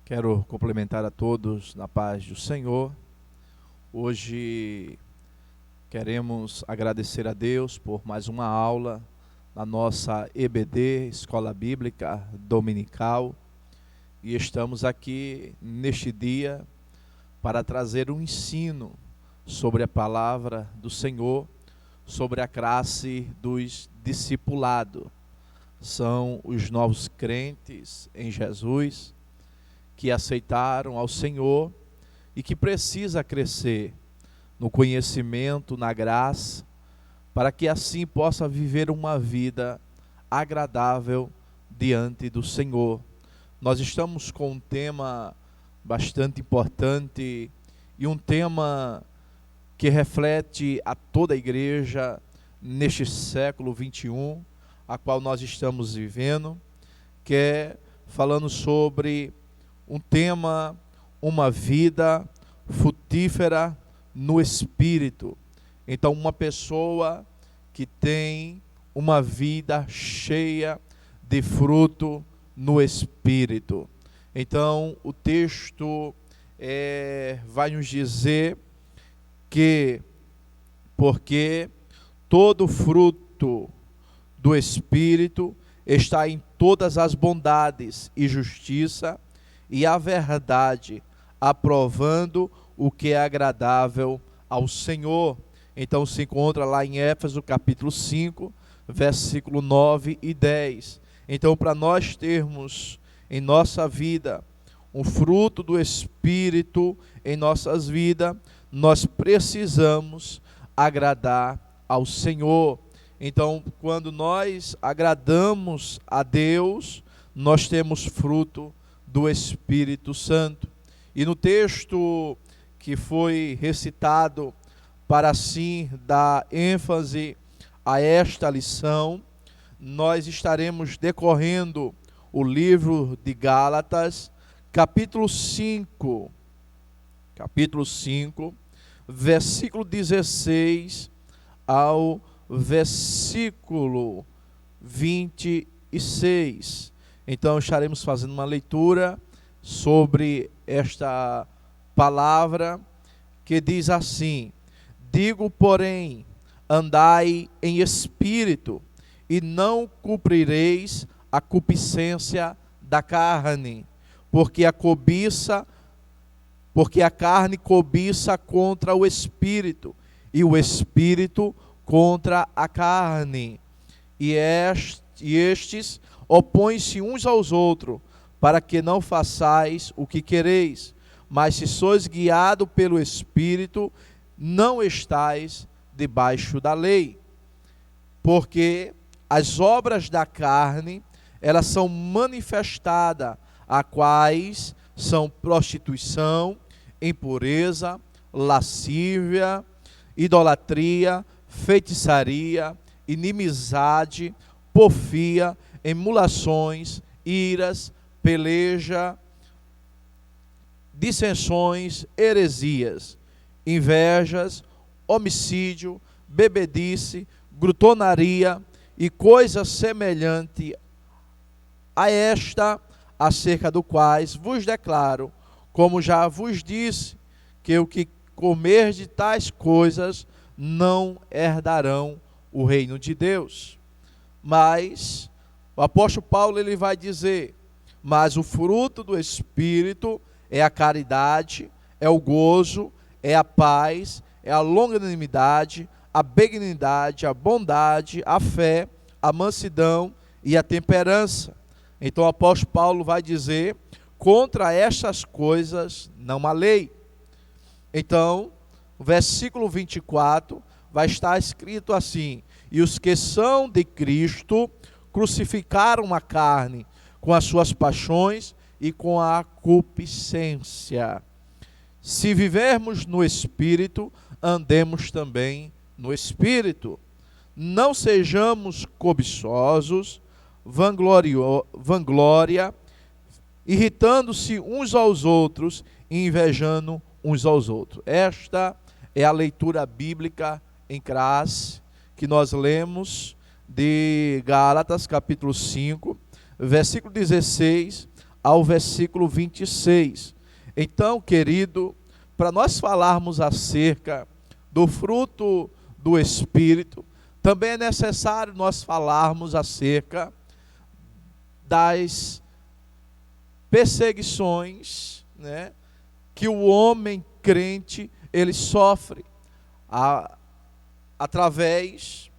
Quero cumprimentar a todos na paz do Senhor. Hoje queremos agradecer a Deus por mais uma aula na nossa EBD, Escola Bíblica Dominical. E estamos aqui neste dia para trazer um ensino sobre a palavra do Senhor, sobre a classe dos discipulados. São os novos crentes em Jesus, que aceitaram ao Senhor e que precisa crescer no conhecimento, na graça, para que assim possa viver uma vida agradável diante do Senhor. Nós estamos com um tema bastante importante e um tema que reflete a toda a igreja neste século 21, a qual nós estamos vivendo, que é falando sobre um tema, uma vida frutífera no Espírito. Então, uma pessoa que tem uma vida cheia de fruto no Espírito. Então, o texto vai nos dizer que, porque todo fruto do Espírito está em todas as bondades e justiça, e a verdade, aprovando o que é agradável ao Senhor. Então se encontra lá em Éfeso capítulo 5, versículo 9 e 10. Então, para nós termos em nossa vida um fruto do Espírito em nossas vidas, nós precisamos agradar ao Senhor. Então, quando nós agradamos a Deus, nós temos fruto do Espírito Santo. E no texto que foi recitado para assim dar ênfase a esta lição, nós estaremos decorrendo o livro de Gálatas, capítulo 5, versículo 16 ao versículo 26. Então estaremos fazendo uma leitura sobre esta palavra que diz assim: digo, porém, andai em espírito, e não cumprireis a concupiscência da carne, porque a carne cobiça contra o espírito, e o espírito contra a carne, e estes opõem-se uns aos outros, para que não façais o que quereis. Mas se sois guiados pelo Espírito, não estais debaixo da lei. Porque as obras da carne, elas são manifestadas, a quais são prostituição, impureza, lascívia, idolatria, feitiçaria, inimizade, porfia, emulações, iras, peleja, dissensões, heresias, invejas, homicídio, bebedice, glutonaria e coisas semelhantes a esta, acerca do quais vos declaro, como já vos disse, que o que comer de tais coisas não herdarão o reino de Deus. Mas o apóstolo Paulo ele vai dizer: mas o fruto do Espírito é a caridade, é o gozo, é a paz, é a longanimidade, a benignidade, a bondade, a fé, a mansidão e a temperança. Então o apóstolo Paulo vai dizer: contra estas coisas não há lei. Então, o versículo 24 vai estar escrito assim: e os que são de Cristo crucificaram a carne com as suas paixões e com a concupiscência. Se vivermos no Espírito, andemos também no Espírito. Não sejamos cobiçosos, vanglória, irritando-se uns aos outros e invejando uns aos outros. Esta é a leitura bíblica em classe que nós lemos de Gálatas capítulo 5, versículo 16 ao versículo 26. Então, querido, para nós falarmos acerca do fruto do Espírito, também é necessário nós falarmos acerca das perseguições, né, que o homem crente ele sofre através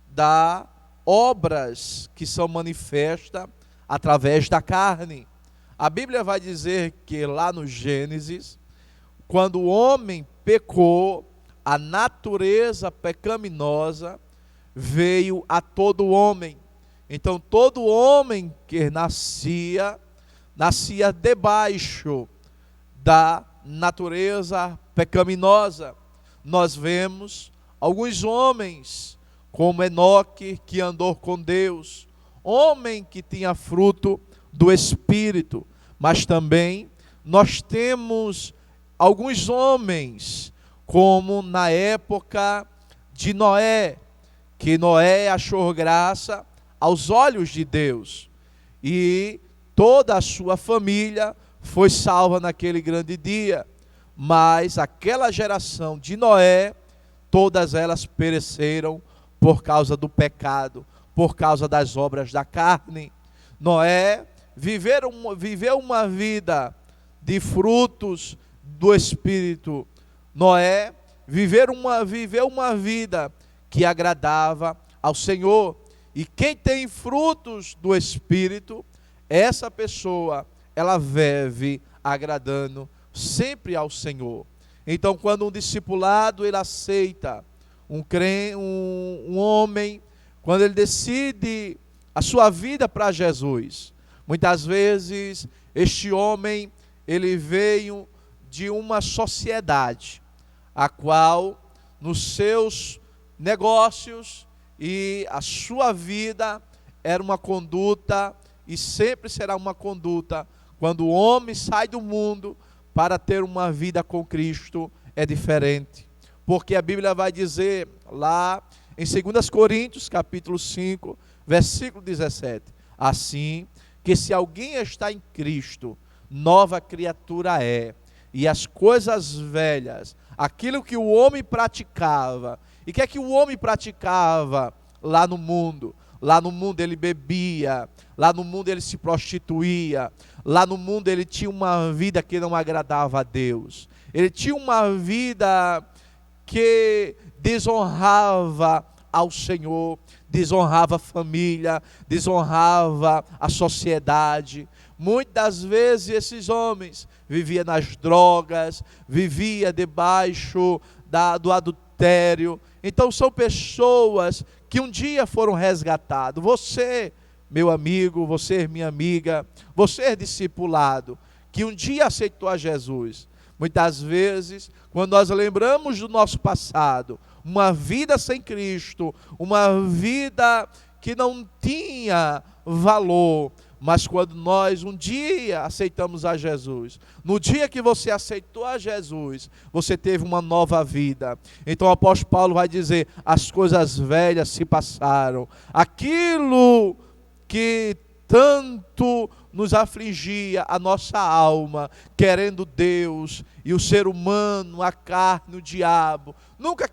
das obras que são manifestas através da carne. A Bíblia vai dizer que lá no Gênesis, quando o homem pecou, a natureza pecaminosa veio a todo homem. Então todo homem que nascia debaixo da natureza pecaminosa. Nós vemos alguns homens, como Enoque, que andou com Deus, homem que tinha fruto do Espírito, mas também nós temos alguns homens, como na época de Noé, que Noé achou graça aos olhos de Deus, e toda a sua família foi salva naquele grande dia, mas aquela geração de Noé, todas elas pereceram por causa do pecado, por causa das obras da carne. Noé viveu uma vida de frutos do Espírito. Noé viveu uma vida que agradava ao Senhor. E quem tem frutos do Espírito, essa pessoa, ela vive agradando sempre ao Senhor. Então, quando um discipulado ele aceita um homem, quando ele decide a sua vida para Jesus, muitas vezes este homem ele veio de uma sociedade a qual nos seus negócios e a sua vida era uma conduta e sempre será uma conduta. Quando o homem sai do mundo para ter uma vida com Cristo, é diferente. Porque a Bíblia vai dizer lá em 2 Coríntios, capítulo 5, versículo 17. Assim que se alguém está em Cristo, nova criatura é. E as coisas velhas, aquilo que o homem praticava. E o que é que o homem praticava lá no mundo? Lá no mundo ele bebia, lá no mundo ele se prostituía, lá no mundo ele tinha uma vida que não agradava a Deus. Ele tinha uma vida que desonrava ao Senhor, desonrava a família, desonrava a sociedade. Muitas vezes esses homens viviam nas drogas, viviam debaixo do adultério. Então são pessoas que um dia foram resgatados. Você, meu amigo, você, minha amiga, você discipulado, que um dia aceitou a Jesus. Muitas vezes, quando nós lembramos do nosso passado, uma vida sem Cristo, uma vida que não tinha valor, mas quando nós um dia aceitamos a Jesus, no dia que você aceitou a Jesus, você teve uma nova vida. Então o apóstolo Paulo vai dizer, as coisas velhas se passaram. Aquilo que tanto nos afligia a nossa alma, querendo Deus, e o ser humano, a carne, o diabo, nunca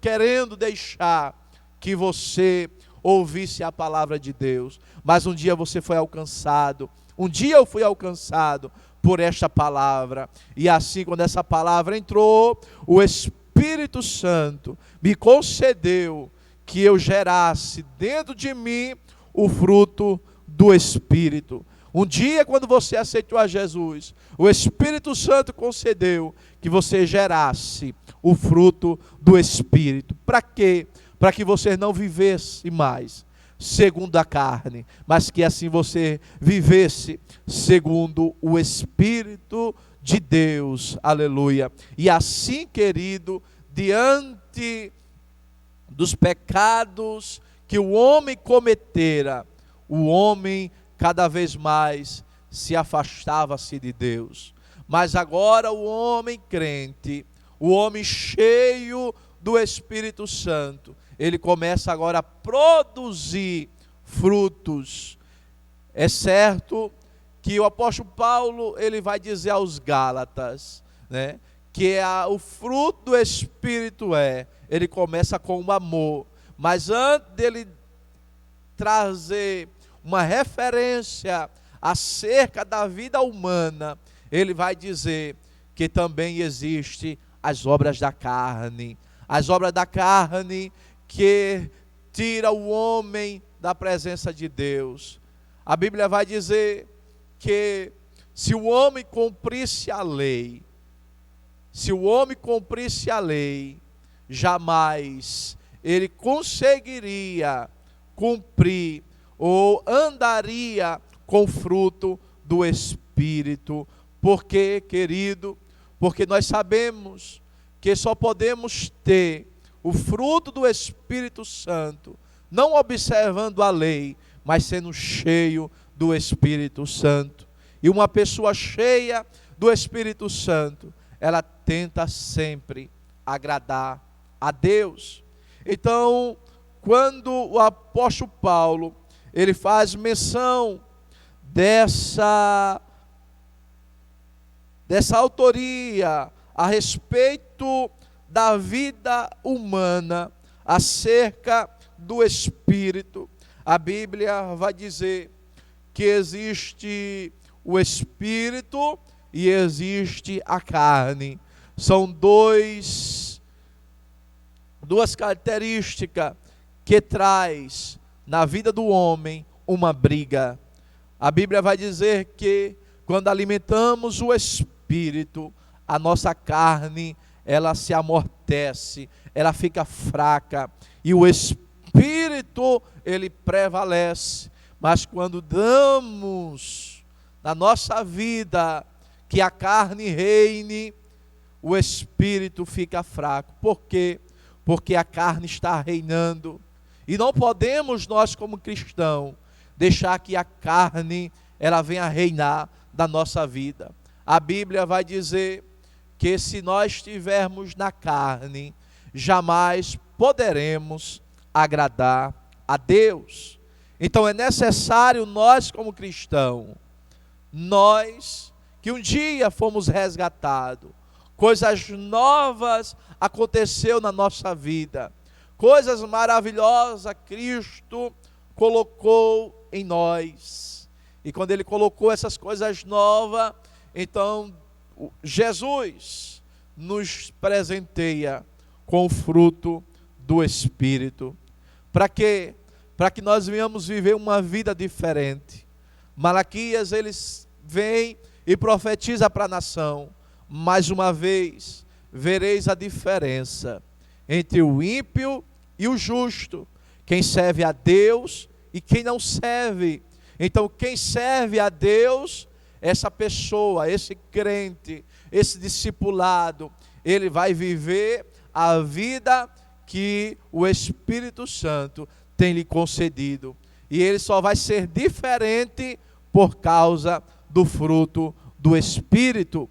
querendo deixar que você ouvisse a palavra de Deus, mas um dia você foi alcançado, um dia eu fui alcançado por esta palavra, e assim quando essa palavra entrou, o Espírito Santo me concedeu que eu gerasse dentro de mim o fruto do Espírito. Um dia quando você aceitou a Jesus, o Espírito Santo concedeu que você gerasse o fruto do Espírito. Para quê? Para que você não vivesse mais segundo a carne, mas que assim você vivesse segundo o Espírito de Deus. Aleluia. E assim, querido, diante dos pecados que o homem cometera, o homem cada vez mais se afastava-se de Deus. Mas agora o homem crente, o homem cheio do Espírito Santo, ele começa agora a produzir frutos. É certo que o apóstolo Paulo ele vai dizer aos Gálatas, né, que o fruto do Espírito ele começa com o amor, mas antes dele trazer uma referência acerca da vida humana, ele vai dizer que também existe as obras da carne, que tira o homem da presença de Deus. A Bíblia vai dizer que se o homem cumprisse a lei, jamais ele conseguiria cumprir ou andaria com o fruto do Espírito. Por quê, querido? Porque nós sabemos que só podemos ter o fruto do Espírito Santo, não observando a lei, mas sendo cheio do Espírito Santo. E uma pessoa cheia do Espírito Santo, ela tenta sempre agradar a Deus. Então, quando o apóstolo Paulo, ele faz menção dessa autoria a respeito da vida humana, acerca do Espírito, a Bíblia vai dizer que existe o Espírito e existe a carne. São duas características que traz na vida do homem uma briga. A Bíblia vai dizer que quando alimentamos o Espírito, a nossa carne, ela se amortece, ela fica fraca, e o Espírito, ele prevalece. Mas quando damos na nossa vida que a carne reine, o Espírito fica fraco. Por quê? Porque a carne está reinando. E não podemos nós como cristãos deixar que a carne ela venha reinar da nossa vida. A Bíblia vai dizer que se nós estivermos na carne, jamais poderemos agradar a Deus. Então é necessário nós como cristãos, nós que um dia fomos resgatados, coisas novas aconteceu na nossa vida, coisas maravilhosas Cristo colocou em nós. E quando Ele colocou essas coisas novas, então Jesus nos presenteia com o fruto do Espírito. Para quê? Para que nós venhamos viver uma vida diferente. Malaquias, eles vem e profetiza para a nação: mais uma vez, vereis a diferença entre o ímpio e o justo, quem serve a Deus e quem não serve. Então, quem serve a Deus, essa pessoa, esse crente, esse discipulado, ele vai viver a vida que o Espírito Santo tem lhe concedido. E ele só vai ser diferente por causa do fruto do Espírito.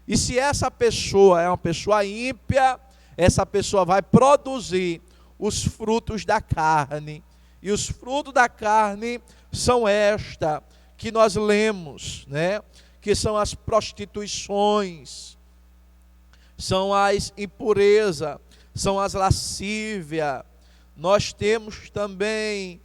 E se essa pessoa é uma pessoa ímpia, essa pessoa vai produzir os frutos da carne. E os frutos da carne são esta que nós lemos, né? Que são as prostituições, são as impurezas, são as lascívias. Nós temos também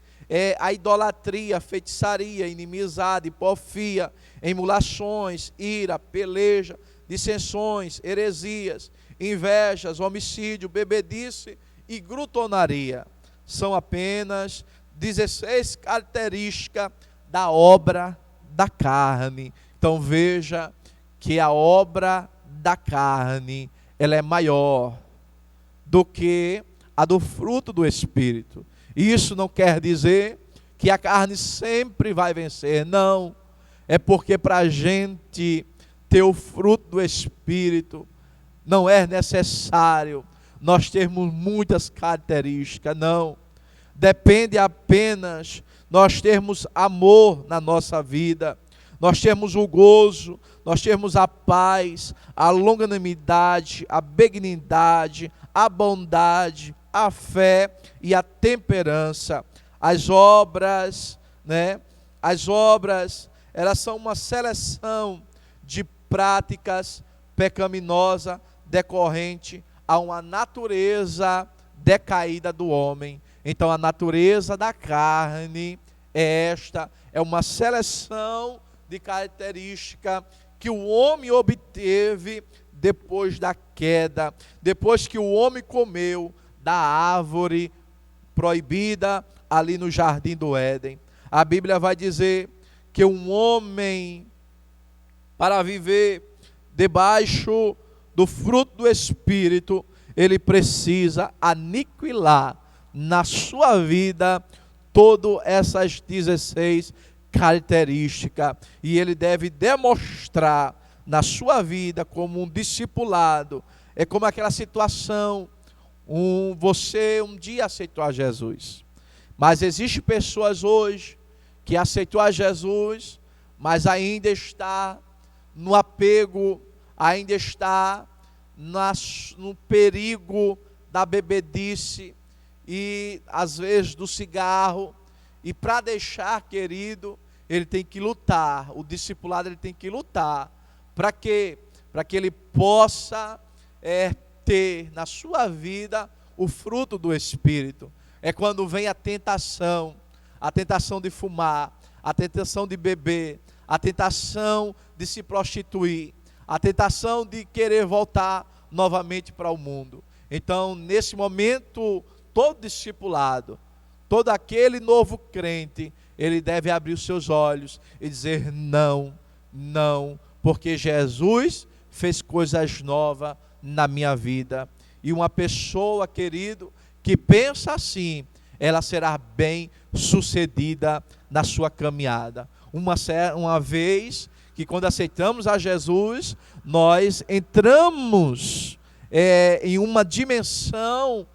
a idolatria, a feitiçaria, inimizade, porfia, emulações, ira, peleja, dissensões, heresias, invejas, homicídio, bebedice e glutonaria. São apenas 16 características da obra da carne. Então veja que a obra da carne, ela é maior do que a do fruto do Espírito. Isso não quer dizer que a carne sempre vai vencer, não. É porque para a gente ter o fruto do Espírito, não é necessário nós termos muitas características, não. Depende apenas nós termos amor na nossa vida, nós temos o gozo, nós temos a paz, a longanimidade, a benignidade, a bondade, a fé e a temperança. As obras, né? As obras, elas são uma seleção de práticas pecaminosas decorrente a uma natureza decaída do homem. Então a natureza da carne é uma seleção de características que o homem obteve depois da queda, depois que o homem comeu da árvore proibida ali no jardim do Éden. A Bíblia vai dizer que um homem, para viver debaixo do fruto do Espírito, ele precisa aniquilar na sua vida todas essas 16 características, e ele deve demonstrar na sua vida como um discipulado. É como aquela situação, você um dia aceitou a Jesus, mas existem pessoas hoje que aceitou a Jesus, mas ainda está no apego, ainda está no perigo da bebedice e às vezes do cigarro. E para deixar, querido, ele tem que lutar, o discipulado ele tem que lutar. Para quê? Para que ele possa ter na sua vida o fruto do Espírito. É quando vem a tentação de fumar, a tentação de beber, a tentação de se prostituir, a tentação de querer voltar novamente para o mundo. Então, nesse momento, todo discipulado, todo aquele novo crente, ele deve abrir os seus olhos e dizer não, não, porque Jesus fez coisas novas na minha vida. E uma pessoa, querido, que pensa assim, ela será bem sucedida na sua caminhada. Uma vez que quando aceitamos a Jesus, nós entramos em uma dimensão,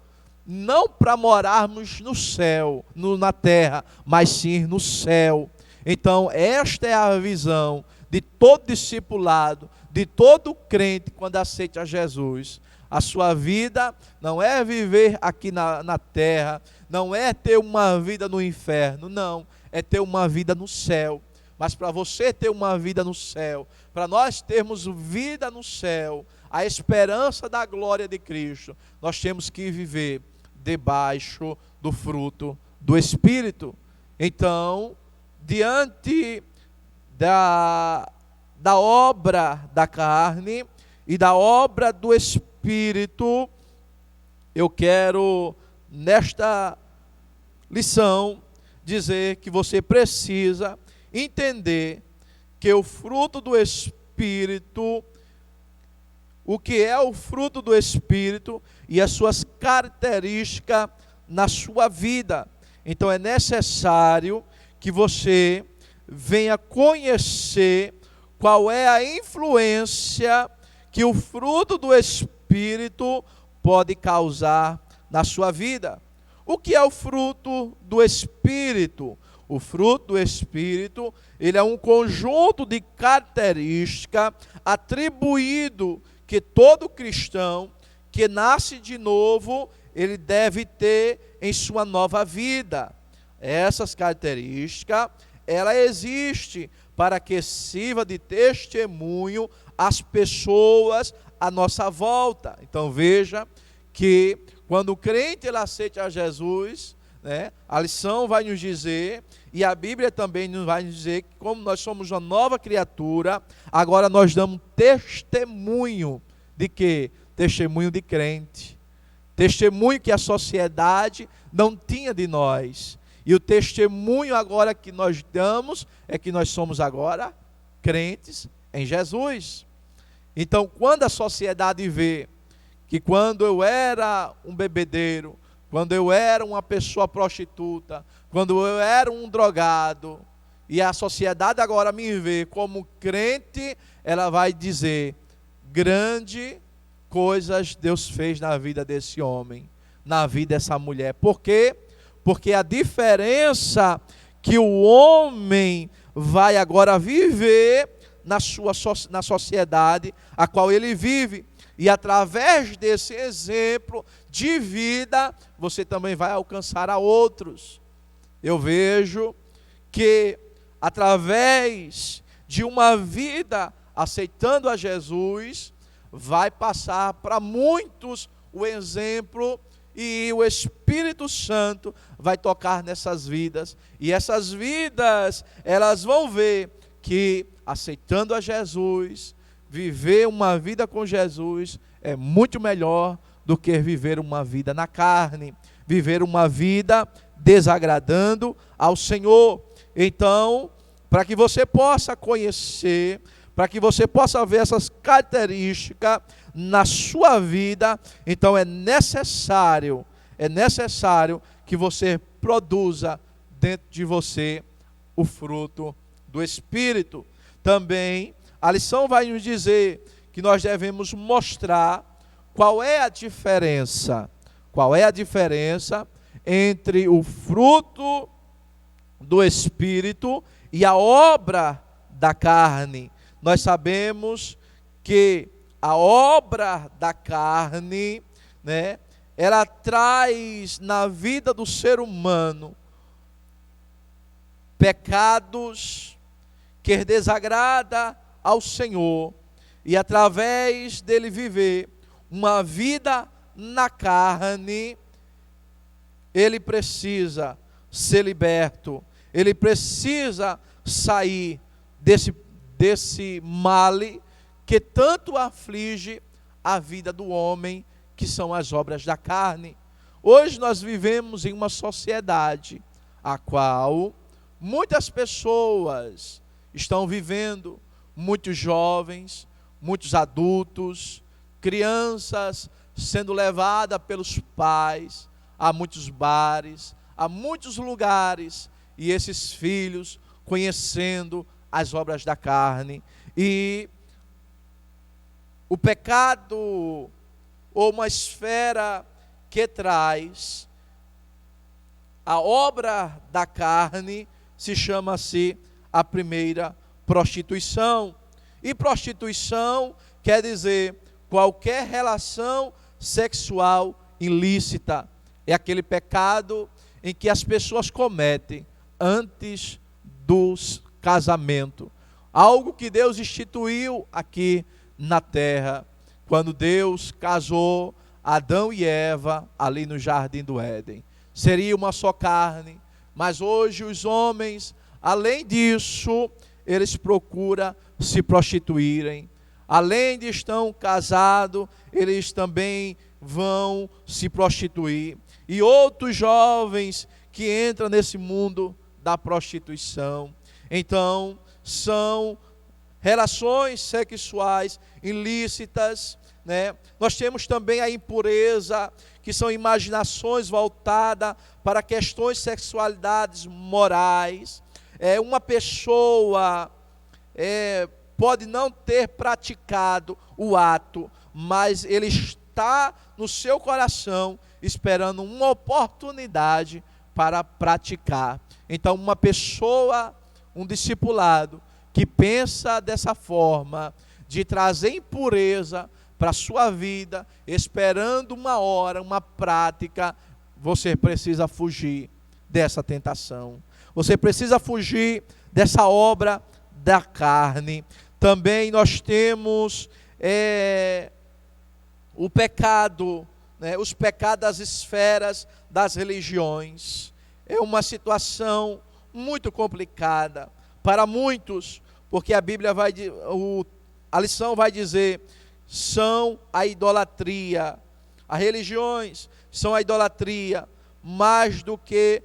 não para morarmos no céu, na terra, mas sim no céu. Então esta é a visão de todo discipulado, de todo crente quando aceita Jesus. A sua vida não é viver aqui na terra, não é ter uma vida no inferno, não, é ter uma vida no céu. Mas para você ter uma vida no céu, para nós termos vida no céu, a esperança da glória de Cristo, nós temos que viver debaixo do fruto do Espírito. Então, diante da obra da carne e da obra do Espírito, eu quero, nesta lição, dizer que você precisa entender que o fruto do Espírito, o que é o fruto do Espírito e as suas características na sua vida. Então é necessário que você venha conhecer qual é a influência que o fruto do Espírito pode causar na sua vida. O que é o fruto do Espírito? O fruto do Espírito, ele é um conjunto de características atribuído que todo cristão que nasce de novo, ele deve ter em sua nova vida. Essas características, ela existe para que sirva de testemunho às pessoas à nossa volta. Então veja que quando o crente ele aceita a Jesus, a lição vai nos dizer, e a Bíblia também nos vai nos dizer que como nós somos uma nova criatura, agora nós damos testemunho de quê? Testemunho de crente. Testemunho que a sociedade não tinha de nós. E o testemunho agora que nós damos é que nós somos agora crentes em Jesus. Então, quando a sociedade vê que quando eu era um bebedeiro, quando eu era uma pessoa prostituta, quando eu era um drogado, e a sociedade agora me vê como crente, ela vai dizer, grande coisas Deus fez na vida desse homem, na vida dessa mulher. Por quê? Porque a diferença que o homem vai agora viver na sociedade a qual ele vive, e através desse exemplo de vida, você também vai alcançar a outros. Eu vejo que através de uma vida aceitando a Jesus, vai passar para muitos o exemplo, e o Espírito Santo vai tocar nessas vidas, e essas vidas, elas vão ver que aceitando a Jesus, viver uma vida com Jesus é muito melhor do que viver uma vida na carne, viver uma vida desagradando ao Senhor. Então, para que você possa conhecer, para que você possa ver essas características na sua vida, então é necessário que você produza dentro de você o fruto do Espírito. Também a lição vai nos dizer que nós devemos mostrar qual é a diferença entre o fruto do Espírito e a obra da carne. Nós sabemos que a obra da carne, né, ela traz na vida do ser humano pecados que desagrada ao Senhor, e através dele viver uma vida na carne, ele precisa ser liberto, ele precisa sair desse male que tanto aflige a vida do homem, que são as obras da carne. Hoje nós vivemos em uma sociedade a qual muitas pessoas estão vivendo, muitos jovens, muitos adultos, crianças sendo levadas pelos pais a muitos bares, a muitos lugares, e esses filhos conhecendo as obras da carne. E o pecado, ou uma esfera que traz a obra da carne, se chama-se a primeira prostituição. E prostituição quer dizer qualquer relação sexual ilícita. É aquele pecado em que as pessoas cometem antes do casamento. Algo que Deus instituiu aqui na terra, quando Deus casou Adão e Eva ali no jardim do Éden. Seria uma só carne, mas hoje os homens, além disso, eles procuram se prostituírem. Além de estar casados, eles também vão se prostituir. E outros jovens que entram nesse mundo da prostituição. Então, são relações sexuais ilícitas, né? Nós temos também a impureza, que são imaginações voltadas para questões de sexualidades morais. Uma pessoa pode não ter praticado o ato, mas ele está no seu coração esperando uma oportunidade para praticar. Então, uma pessoa, um discipulado, que pensa dessa forma, de trazer impureza para a sua vida, esperando uma hora, uma prática, você precisa fugir dessa tentação. Você precisa fugir dessa obra da carne. Também nós temos o pecado, né, os pecados das esferas das religiões. É uma situação muito complicada para muitos, porque a Bíblia a lição vai dizer, são a idolatria. As religiões são a idolatria, mais do que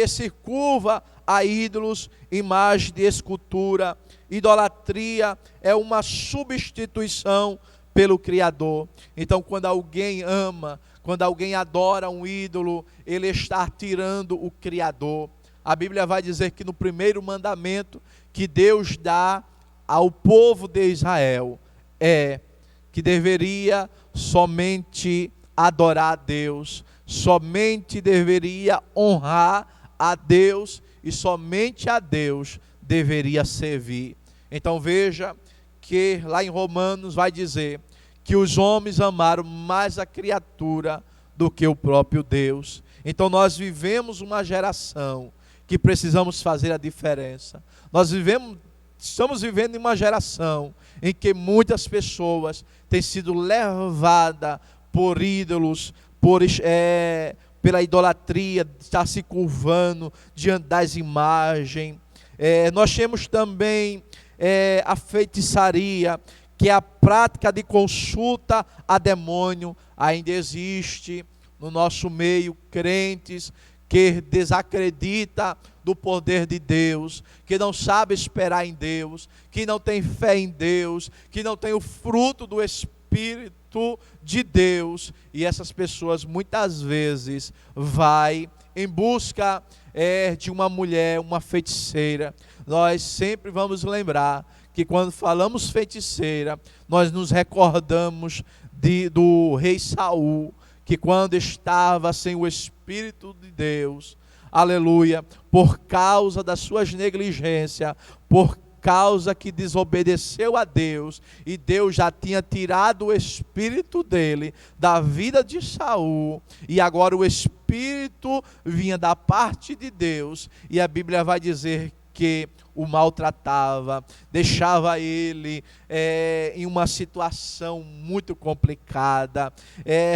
se curva a ídolos, imagem de escultura. Idolatria é uma substituição pelo Criador. Então, quando alguém ama, quando alguém adora um ídolo, ele está tirando o Criador. A Bíblia vai dizer que no primeiro mandamento que Deus dá ao povo de Israel que deveria somente adorar a Deus, somente deveria honrar a Deus e somente a Deus deveria servir. Então veja que lá em Romanos vai dizer que os homens amaram mais a criatura do que o próprio Deus. Então nós vivemos uma geração que precisamos fazer a diferença. Estamos vivendo em uma geração em que muitas pessoas têm sido levadas por ídolos, pela idolatria, de estar se curvando diante das imagens. Nós temos também a feitiçaria, que é a prática de consulta a demônio. Ainda existe no nosso meio crentes que desacredita do poder de Deus, que não sabe esperar em Deus, que não tem fé em Deus, que não tem o fruto do Espírito de Deus. E essas pessoas muitas vezes vai em busca de uma mulher, uma feiticeira. Nós sempre vamos lembrar que quando falamos feiticeira, nós nos recordamos do rei Saul, que quando estava sem o Espírito de Deus, aleluia, por causa das suas negligências, por causa que desobedeceu a Deus, e Deus já tinha tirado o espírito dele da vida de Saul, e agora o espírito vinha da parte de Deus, e a Bíblia vai dizer que o maltratava, deixava ele em uma situação muito complicada,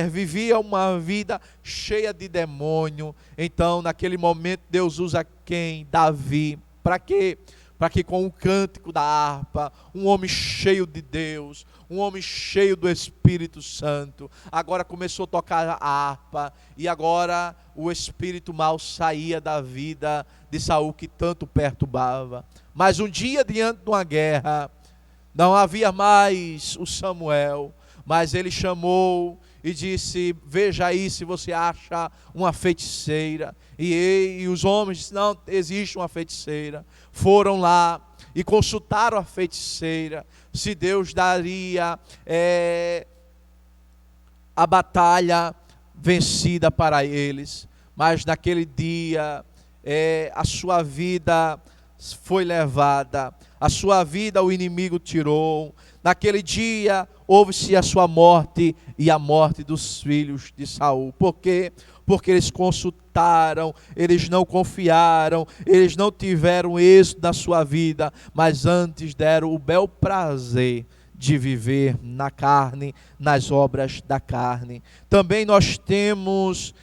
vivia uma vida cheia de demônio. Então naquele momento Deus usa quem? Davi. Para quê? Para que com o cântico da harpa, um homem cheio de Deus, um homem cheio do Espírito Santo, agora começou a tocar a harpa, e agora o espírito mal saía da vida de Saul, que tanto perturbava. Mas um dia, diante de uma guerra, não havia mais o Samuel, mas ele chamou e disse: veja aí se você acha uma feiticeira. E os homens disseram: não existe uma feiticeira. Foram lá e consultaram a feiticeira, se Deus daria a batalha vencida para eles. Mas naquele dia a sua vida foi levada, a sua vida o inimigo tirou. Naquele dia houve-se a sua morte e a morte dos filhos de Saul. Por quê? Porque eles consultaram, eles não confiaram, eles não tiveram êxito na sua vida, mas antes deram o bel prazer de viver na carne, nas obras da carne. Também nós temos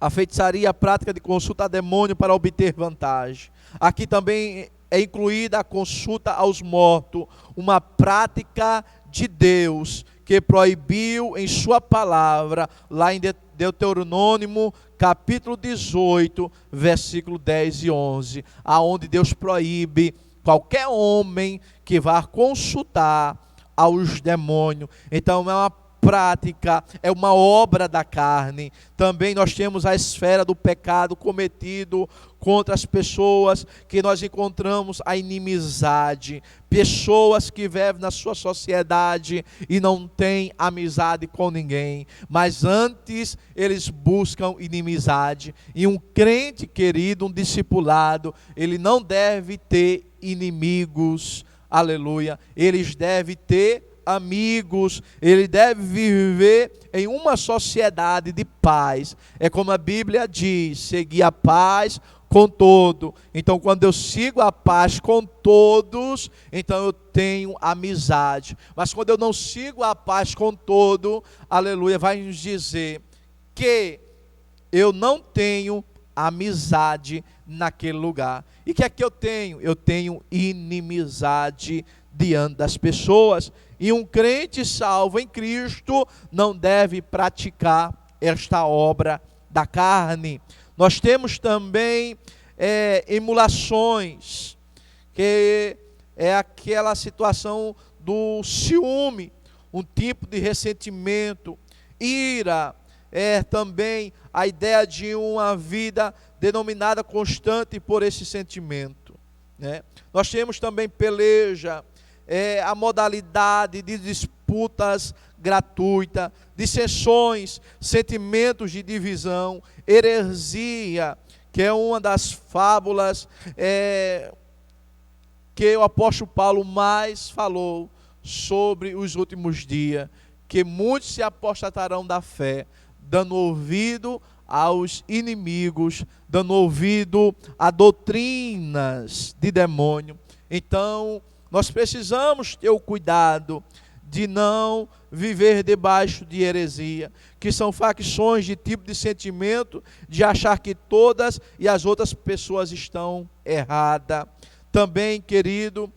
a feitiçaria, a prática de consulta a demônio para obter vantagem. Aqui também é incluída a consulta aos mortos, uma prática de Deus que proibiu em sua palavra, lá em Deuteronômio capítulo 18, versículo 10 e 11, aonde Deus proíbe qualquer homem que vá consultar aos demônios. Então é uma prática, é uma obra da carne. Também nós temos a esfera do pecado cometido contra as pessoas, que nós encontramos a inimizade, pessoas que vivem na sua sociedade e não têm amizade com ninguém, mas antes eles buscam inimizade. E um crente querido, um discipulado, ele não deve ter inimigos, aleluia, eles devem ter amigos, ele deve viver em uma sociedade de paz. É como a Bíblia diz: seguir a paz com todo. Então quando eu sigo a paz com todos, então eu tenho amizade. Mas quando eu não sigo a paz com todo, aleluia, vai nos dizer que eu não tenho amizade naquele lugar. E o que é que eu tenho? Eu tenho inimizade diante das pessoas. E um crente salvo em Cristo não deve praticar esta obra da carne. Nós temos também emulações, que é aquela situação do ciúme, um tipo de ressentimento. Ira é também a ideia de uma vida denominada constante por esse sentimento, né? Nós temos também peleja, a modalidade de disputas gratuitas, dissensões, sentimentos de divisão, heresia, que é uma das fábulas que o apóstolo Paulo mais falou sobre os últimos dias, que muitos se apostatarão da fé, dando ouvido aos inimigos, dando ouvido a doutrinas de demônio. Então, nós precisamos ter o cuidado de não viver debaixo de heresia, que são facções de tipo de sentimento, de achar que todas e as outras pessoas estão erradas. Também, querido,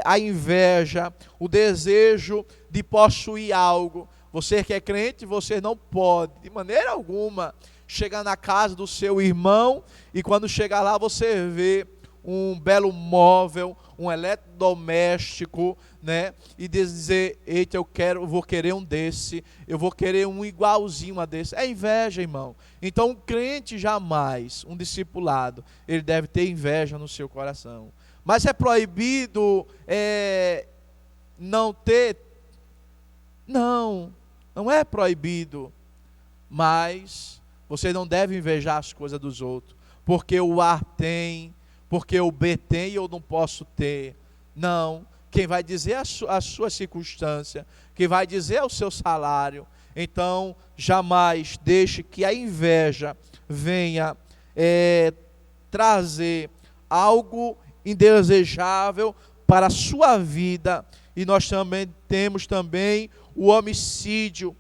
a inveja, o desejo de possuir algo. Você que é crente, você não pode, de maneira alguma, chegar na casa do seu irmão e quando chegar lá você vê um belo móvel, um eletrodoméstico, né? E dizer, eita, eu vou querer um desse, eu vou querer um igualzinho a desse. É inveja, irmão. Então um crente jamais, um discipulado, ele deve ter inveja no seu coração. Mas é proibido não ter? Não é proibido. Mas você não deve invejar as coisas dos outros, porque o A tem, porque o B tem e eu não posso ter. Não, quem vai dizer a sua circunstância, quem vai dizer é o seu salário. Então, jamais deixe que a inveja venha trazer algo indesejável para a sua vida. E nós também temos também o homicídio,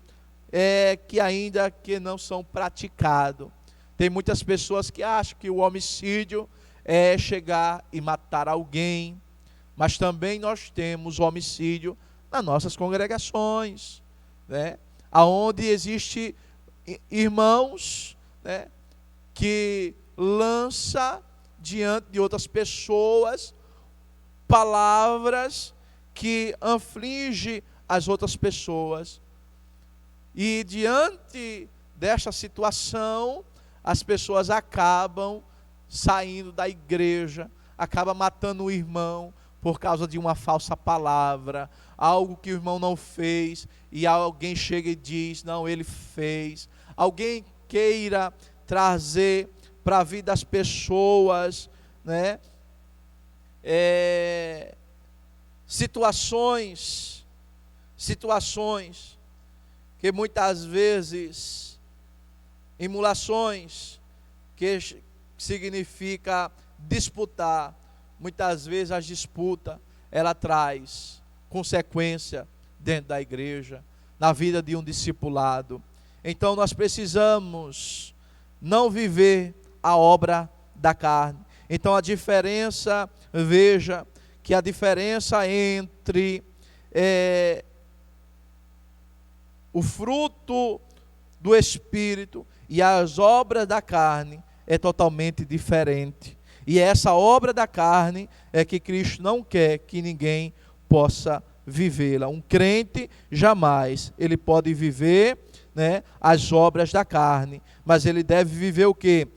que não são praticados. Tem muitas pessoas que acham que o homicídio é chegar e matar alguém, mas também nós temos homicídio nas nossas congregações, né? Aonde existe irmãos, né, que lança diante de outras pessoas palavras que afligem as outras pessoas. E diante desta situação, as pessoas acabam saindo da igreja, acabam matando o irmão por causa de uma falsa palavra, algo que o irmão não fez, e alguém chega e diz, não, ele fez. Alguém queira trazer para a vida das pessoas, né, situações que muitas vezes, emulações, que significa disputar, muitas vezes a disputa, ela traz consequência dentro da igreja, na vida de um discipulado. Então nós precisamos não viver a obra da carne. Então a diferença, veja, que a diferença entre o fruto do Espírito e as obras da carne é totalmente diferente. E essa obra da carne é que Cristo não quer que ninguém possa vivê-la. Um crente jamais ele pode viver, né, as obras da carne, mas ele deve viver o quê?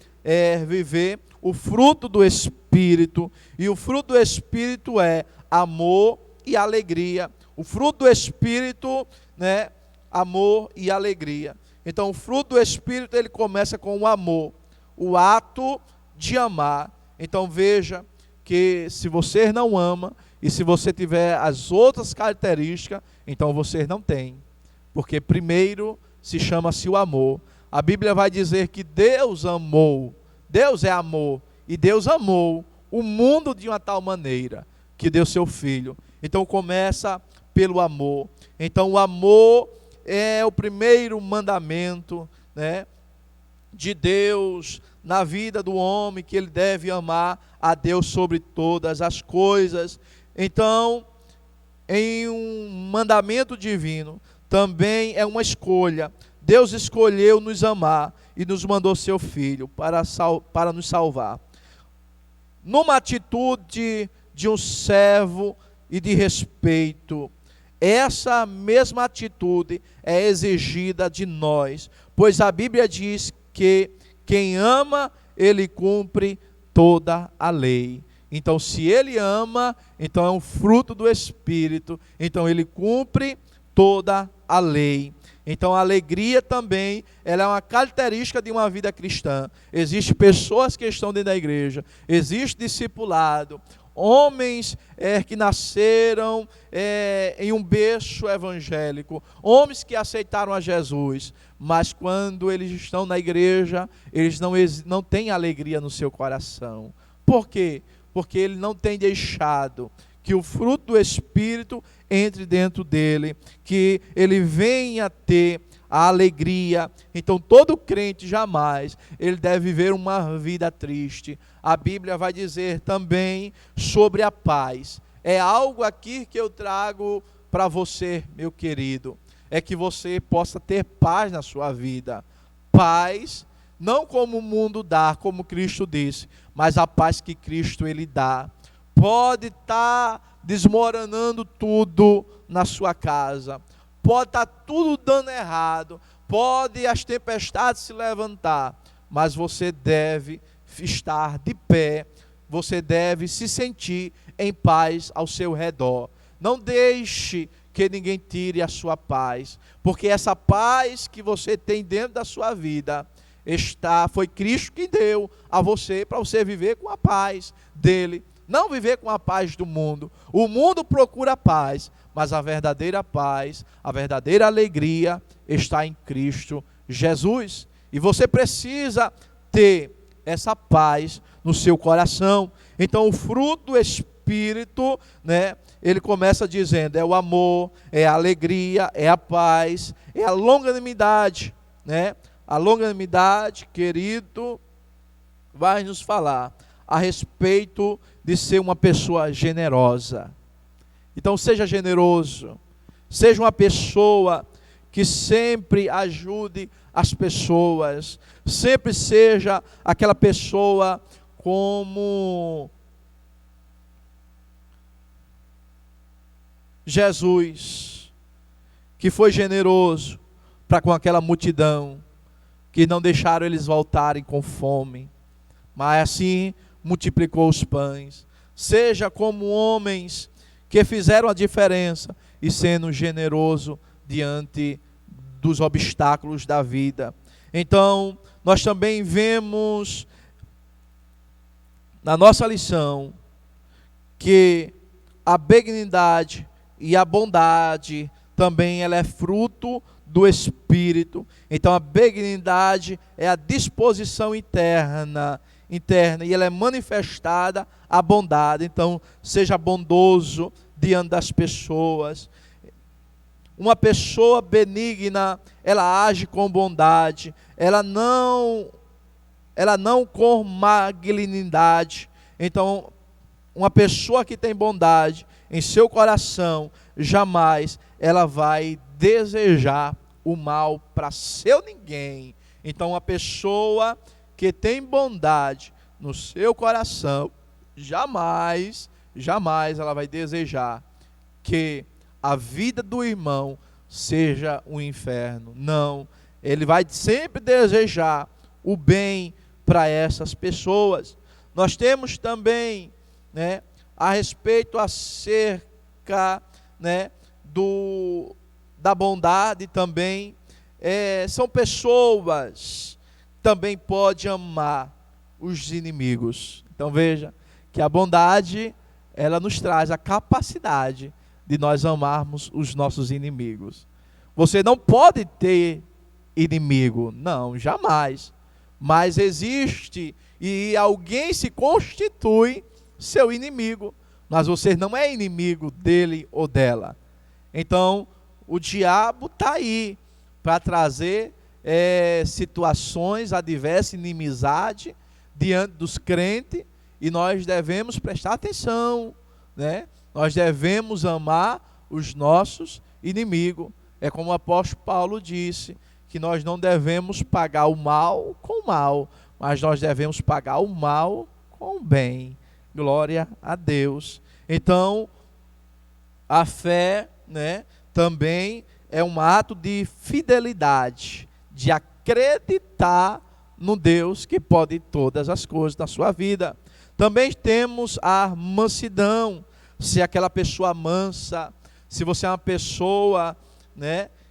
Viver o fruto do Espírito. E o fruto do Espírito é amor e alegria. O fruto do Espírito, né, amor e alegria. Então o fruto do Espírito ele começa com o amor, o ato de amar. Então veja que se você não ama e se você tiver as outras características, então você não tem, porque primeiro se chama-se o amor. A Bíblia vai dizer que Deus amou, Deus é amor, e Deus amou o mundo de uma tal maneira que deu seu Filho. Então começa pelo amor. Então o amor é o primeiro mandamento, né, de Deus na vida do homem, que ele deve amar a Deus sobre todas as coisas. Então, em um mandamento divino, também é uma escolha. Deus escolheu nos amar e nos mandou seu Filho para nos salvar. Numa atitude de um servo e de respeito, essa mesma atitude é exigida de nós, pois a Bíblia diz que quem ama, ele cumpre toda a lei. Então, se ele ama, então é um fruto do Espírito, então ele cumpre toda a lei. Então a alegria também, ela é uma característica de uma vida cristã. Existem pessoas que estão dentro da igreja, existe discipulado, homens que nasceram em um berço evangélico, homens que aceitaram a Jesus, mas quando eles estão na igreja, eles não têm alegria no seu coração. Por quê? Porque ele não tem deixado que o fruto do Espírito entre dentro dele, que ele venha ter a alegria. Então todo crente jamais ele deve viver uma vida triste. A Bíblia vai dizer também sobre a paz. É algo aqui que eu trago para você, meu querido, é que você possa ter paz na sua vida. Paz, não como o mundo dá, como Cristo disse, mas a paz que Cristo ele dá. Pode estar desmoronando tudo na sua casa, pode estar tudo dando errado, pode as tempestades se levantar, mas você deve estar de pé, você deve se sentir em paz ao seu redor. Não deixe que ninguém tire a sua paz, porque essa paz que você tem dentro da sua vida, foi Cristo que deu a você, para você viver com a paz dele, não viver com a paz do mundo. O mundo procura paz, mas a verdadeira paz, a verdadeira alegria está em Cristo Jesus. E você precisa ter essa paz no seu coração. Então o fruto do Espírito, ele começa dizendo, é o amor, é a alegria, é a paz, é a longanimidade, A longanimidade, querido, vai nos falar a respeito de ser uma pessoa generosa. Então seja generoso, seja uma pessoa que sempre ajude as pessoas, sempre seja aquela pessoa como Jesus, que foi generoso para com aquela multidão, que não deixaram eles voltarem com fome, mas assim multiplicou os pães. Seja como homens que fizeram a diferença e sendo generoso diante dos obstáculos da vida. Então, nós também vemos na nossa lição que a benignidade e a bondade também ela é fruto do Espírito. Então a benignidade é a disposição interna, e ela é manifestada a bondade. Então seja bondoso diante das pessoas. Uma pessoa benigna, ela age com bondade, ela não com malignidade. Então uma pessoa que tem bondade em seu coração, jamais ela vai desejar o mal para seu ninguém. Então uma pessoa que tem bondade no seu coração, jamais ela vai desejar que a vida do irmão seja um inferno. Não, ele vai sempre desejar o bem para essas pessoas. Nós temos também, a respeito acerca, da bondade também, são pessoas também podem amar os inimigos. Então veja que a bondade ela nos traz a capacidade de nós amarmos os nossos inimigos. Você não pode ter inimigo, não, jamais. Mas existe e alguém se constitui seu inimigo, mas você não é inimigo dele ou dela. Então o diabo está aí para trazer situações adversas, inimizade diante dos crentes, e nós devemos prestar atenção, Nós devemos amar os nossos inimigos. É como o apóstolo Paulo disse, que nós não devemos pagar o mal com o mal, mas nós devemos pagar o mal com o bem. Glória a Deus. Então a fé, também é um ato de fidelidade, de acreditar no Deus que pode todas as coisas na sua vida. Também temos a mansidão. Se aquela pessoa mansa, se você é uma pessoa,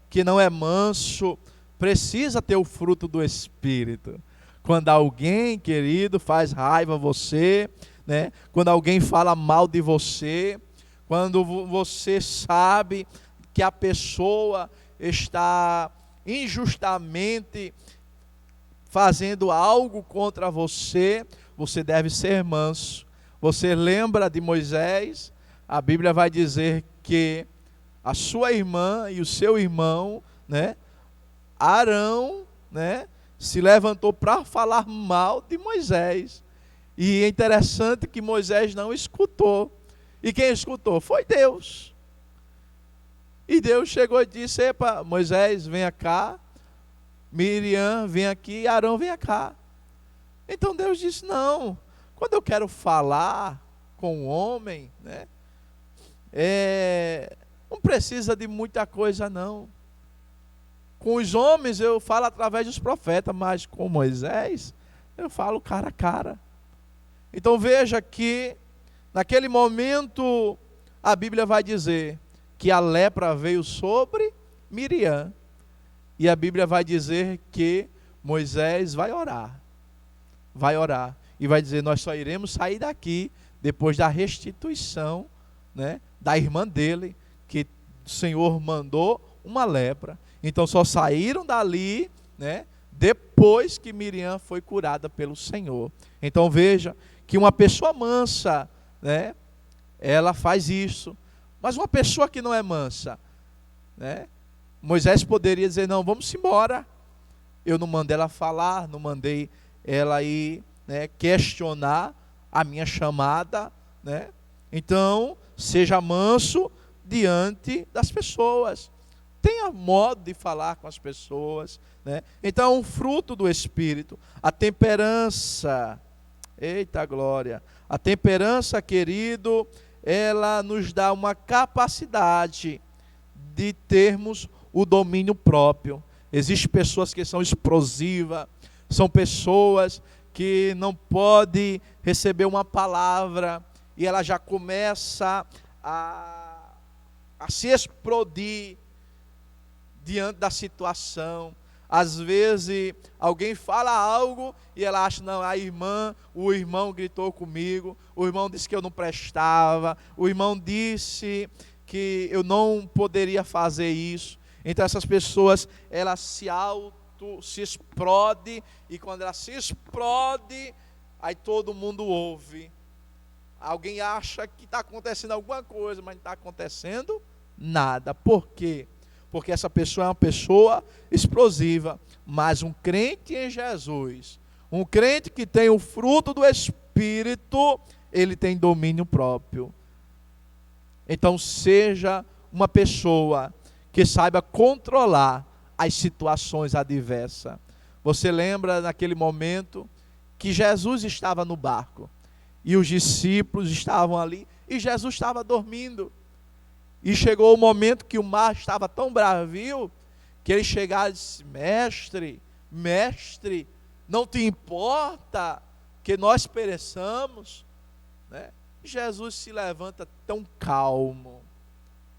que não é manso, precisa ter o fruto do Espírito. Quando alguém, querido, faz raiva a você, né? Quando alguém fala mal de você, quando você sabe que a pessoa está injustamente fazendo algo contra você, você deve ser manso. Você lembra de Moisés? A Bíblia vai dizer que a sua irmã e o seu irmão, né, Arão, né, se levantou para falar mal de Moisés. E é interessante que Moisés não escutou. E quem escutou foi Deus. E Deus chegou e disse: epa, Moisés, venha cá. Miriam, vem aqui. Arão, venha cá. Então Deus disse: não, quando eu quero falar com o homem, né, não precisa de muita coisa não. Com os homens eu falo através dos profetas, mas com Moisés eu falo cara a cara. Então veja que naquele momento a Bíblia vai dizer que a lepra veio sobre Miriam. E a Bíblia vai dizer que Moisés vai orar. Vai orar. E vai dizer: nós só iremos sair daqui depois da restituição, né, da irmã dele, que o Senhor mandou uma lepra. Então só saíram dali, né, depois que Miriam foi curada pelo Senhor. Então veja que uma pessoa mansa, né, ela faz isso. Mas uma pessoa que não é mansa, né, Moisés poderia dizer: não, vamos embora. Eu não mandei ela falar, não mandei ela ir, né, questionar a minha chamada, né? Então, seja manso diante das pessoas. Tenha modo de falar com as pessoas, né? Então, um fruto do Espírito, a temperança. Eita glória! A temperança, querido, ela nos dá uma capacidade de termos o domínio próprio. Existem pessoas que são explosivas, são pessoas que não podem receber uma palavra e ela já começa a se explodir diante da situação. Às vezes alguém fala algo e ela acha: não, a irmã, o irmão gritou comigo, o irmão disse que eu não prestava, o irmão disse que eu não poderia fazer isso. Então essas pessoas, elas se explodem, e quando ela se explode, aí todo mundo ouve. Alguém acha que está acontecendo alguma coisa, mas não está acontecendo nada. Por quê? Porque essa pessoa é uma pessoa explosiva. Mas um crente em Jesus, um crente que tem o fruto do Espírito, ele tem domínio próprio. Então seja uma pessoa que saiba controlar as situações adversas. Você lembra naquele momento que Jesus estava no barco e os discípulos estavam ali e Jesus estava dormindo. E chegou o momento que o mar estava tão bravio que eles chegaram e disse: mestre, não te importa que nós pereçamos, né? Jesus se levanta tão calmo,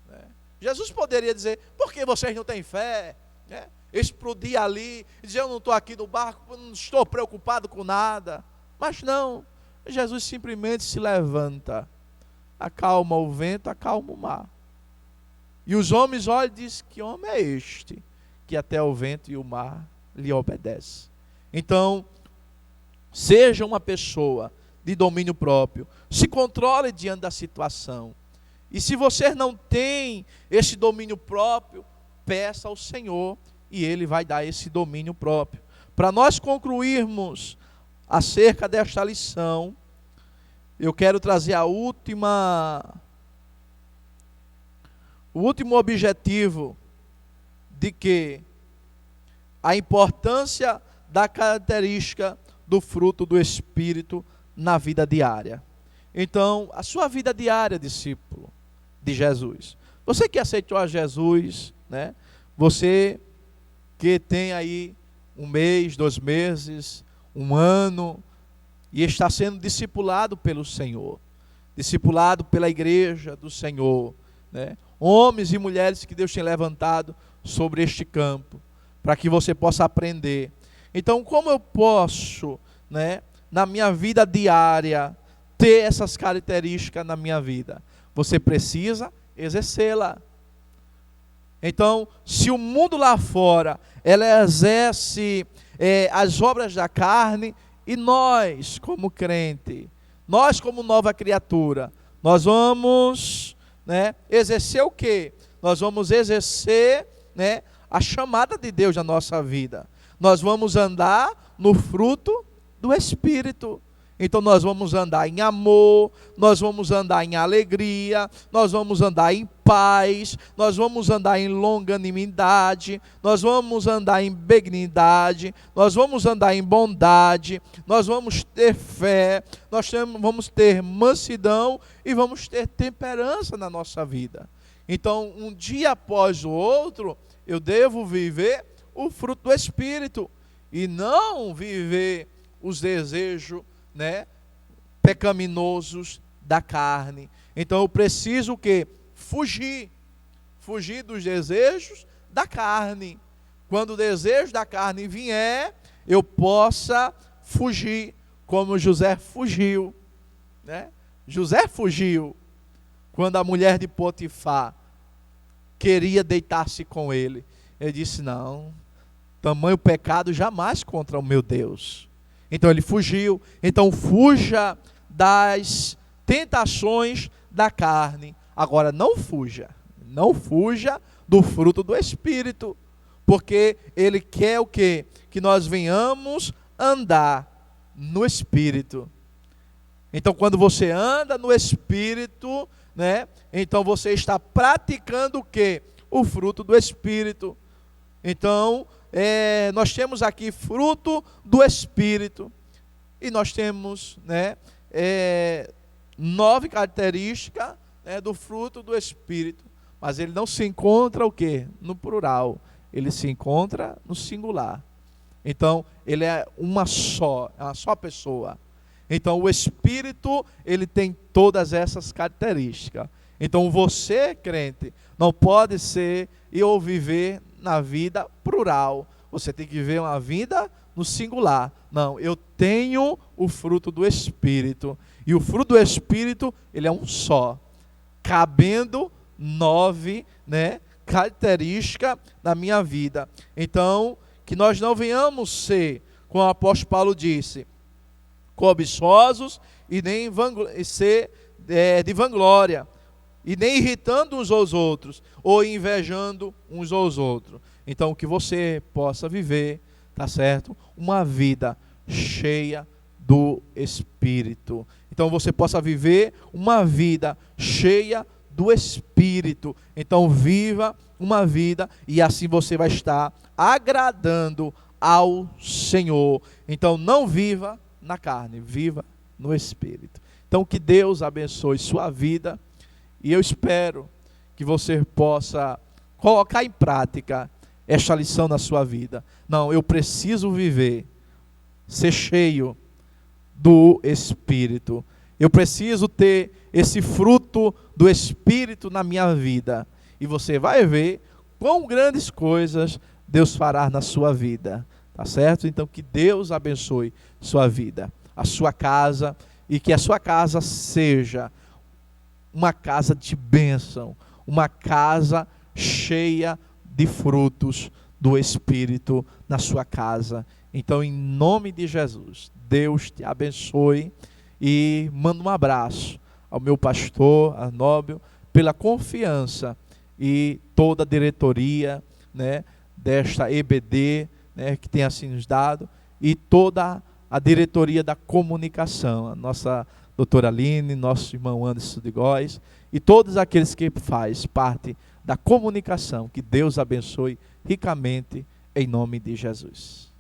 né? Jesus poderia dizer: por que vocês não têm fé, né? Explodir ali, dizer: eu não estou aqui no barco, não estou preocupado com nada. Mas não, Jesus simplesmente se levanta, acalma o vento, acalma o mar. E os homens olham e dizem: que homem é este, que até o vento e o mar lhe obedecem? Então, seja uma pessoa de domínio próprio, se controle diante da situação. E se você não tem esse domínio próprio, peça ao Senhor e Ele vai dar esse domínio próprio. Para nós concluirmos acerca desta lição, eu quero trazer o último objetivo, de que a importância da característica do fruto do Espírito na vida diária. Então, a sua vida diária, discípulo de Jesus, você que aceitou a Jesus, né? Você que tem aí 1 mês, 2 meses, 1 ano, e está sendo discipulado pelo Senhor, discipulado pela igreja do Senhor, né? Homens e mulheres que Deus tem levantado sobre este campo, para que você possa aprender. Então, como eu posso, né, na minha vida diária, ter essas características na minha vida? Você precisa exercê-la. Então, se o mundo lá fora, ela exerce as obras da carne, e nós, como crente, nós como nova criatura, nós vamos, né, exercer o quê? Nós vamos exercer, né, a chamada de Deus na nossa vida. Nós vamos andar no fruto do Espírito. Então nós vamos andar em amor, nós vamos andar em alegria, nós vamos andar em paz, nós vamos andar em longanimidade, nós vamos andar em benignidade, nós vamos andar em bondade, nós vamos ter fé, vamos ter mansidão e vamos ter temperança na nossa vida. Então, um dia após o outro, eu devo viver o fruto do Espírito e não viver os desejos, né, pecaminosos da carne. Então eu preciso o quê? Fugir dos desejos da carne. Quando o desejo da carne vier, eu possa fugir, como José fugiu, né? José fugiu quando a mulher de Potifar queria deitar-se com ele. Ele disse: não, tamanho pecado jamais contra o meu Deus. Então ele fugiu. Então fuja das tentações da carne. Agora não fuja do fruto do Espírito, porque ele quer o quê? Que nós venhamos andar no Espírito. Então quando você anda no Espírito, né, então você está praticando o quê? O fruto do Espírito. Então nós temos aqui fruto do Espírito, e nós temos, né, 9 características, né, do fruto do Espírito, mas ele não se encontra o quê? No plural, ele se encontra no singular. Então ele é uma só pessoa. Então o Espírito, ele tem todas essas características. Então você, crente, não pode ser ou viver na vida plural. Você tem que viver uma vida no singular. Não, eu tenho o fruto do Espírito. E o fruto do Espírito, ele é um só, cabendo 9, né, características na minha vida. Então, que nós não venhamos ser, como o apóstolo Paulo disse, cobiçosos e nem ser de vanglória, e nem irritando uns aos outros, ou invejando uns aos outros. Então que você possa viver, tá certo? Uma vida cheia do Espírito. Então você possa viver uma vida cheia do Espírito. Então viva uma vida, e assim você vai estar agradando ao Senhor. Então não viva na carne, viva no Espírito. Então que Deus abençoe sua vida, e eu espero que você possa colocar em prática esta lição na sua vida. Não, eu preciso viver, ser cheio do Espírito. Eu preciso ter esse fruto do Espírito na minha vida. E você vai ver quão grandes coisas Deus fará na sua vida. Tá certo? Então que Deus abençoe sua vida, a sua casa, e que a sua casa seja uma casa de bênção, uma casa cheia de frutos do Espírito na sua casa. Então, em nome de Jesus, Deus te abençoe, e mando um abraço ao meu pastor Arnóbio, pela confiança, e toda a diretoria, né, desta EBD, né, que tem assim nos dado, e toda a diretoria da comunicação, a nossa doutora Aline, nosso irmão Anderson de Góes, e todos aqueles que fazem parte da comunicação. Que Deus abençoe ricamente, em nome de Jesus.